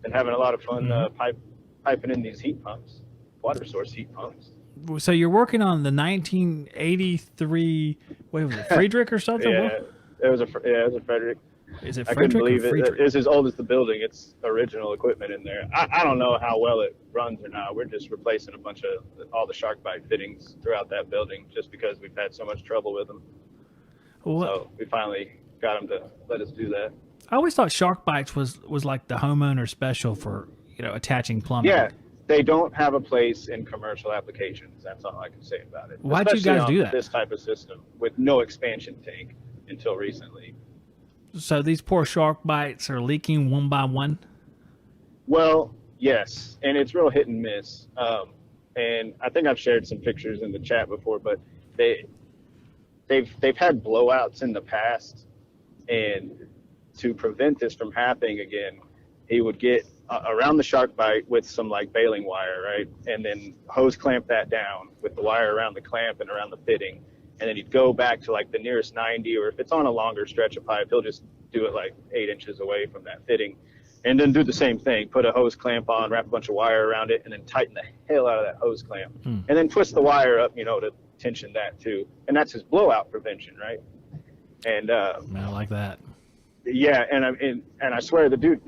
Been having a lot of fun piping in these heat pumps, water source heat pumps. So you're working on the 1983. What was it, Friedrich or something? Yeah, it was a Frederick. Is it I couldn't Friedrich or believe it. Friedrich? It's as old as the building. It's original equipment in there. I don't know how well it runs or not. We're just replacing a bunch of all the shark bite fittings throughout that building just because we've had so much trouble with them. What? So we finally got them to let us do that. I always thought shark bites was like the homeowner special for attaching plumbing. Yeah, they don't have a place in commercial applications. That's all I can say about it. Why'd you Especially guys do on that? this type of system with no expansion tank until recently. So these poor shark bites are leaking one by one. Well, yes, and it's real hit and miss. And I think I've shared some pictures in the chat before, but they've had blowouts in the past, and to prevent this from happening again, he would get around the shark bite with some like baling wire, right, and then hose clamp that down with the wire around the clamp and around the fitting. And then he'd go back to like the nearest 90, or if it's on a longer stretch of pipe, he'll just do it like 8 inches away from that fitting. And then do the same thing, put a hose clamp on, wrap a bunch of wire around it, and then tighten the hell out of that hose clamp. And then twist the wire up, to tension that too. And that's his blowout prevention, right? And I like that. yeah, and I swear the dude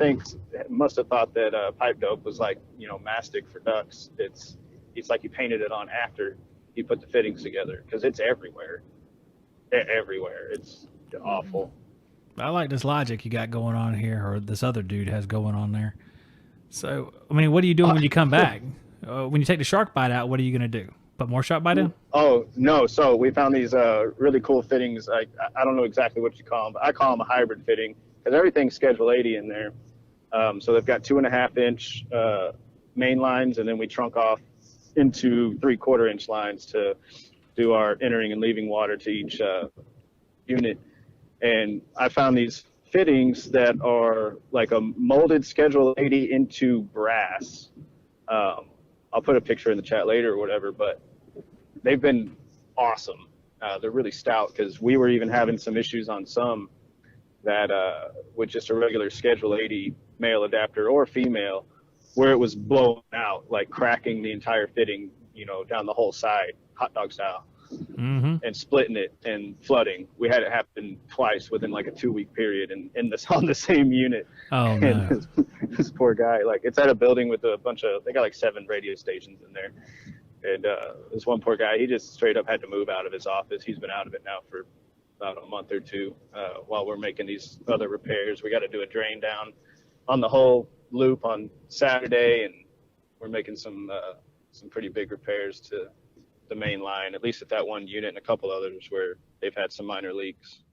must have thought that pipe dope was like, mastic for ducks. It's like he painted it on after he put the fittings together, because it's everywhere. Everywhere. It's awful. I like this logic you got going on here, or this other dude has going on there. So, I mean, what are you doing when you come back? When you take the shark bite out, what are you going to do? Put more shark bite in? Oh, no. So we found these really cool fittings. I don't know exactly what you call them, but I call them a hybrid fitting, because everything's Schedule 80 in there. So they've got 2.5-inch main lines, and then we trunk off into 3/4-inch lines to do our entering and leaving water to each unit. And I found these fittings that are like a molded Schedule 80 into brass. I'll put a picture in the chat later or whatever, but they've been awesome. They're really stout, because we were even having some issues on some that with just a regular Schedule 80 male adapter or female, where it was blown out, like cracking the entire fitting, down the whole side, hot dog style, and splitting it and flooding. We had it happen twice within like a 2-week period, and on the same unit. Oh, no. And this poor guy, like, it's at a building with a bunch of, they got like 7 radio stations in there. And this one poor guy, he just straight up had to move out of his office. He's been out of it now for about a month or two while we're making these other repairs. We got to do a drain down on the whole loop on Saturday, and we're making some pretty big repairs to the main line, at least at that one unit, and a couple others where they've had some minor leaks.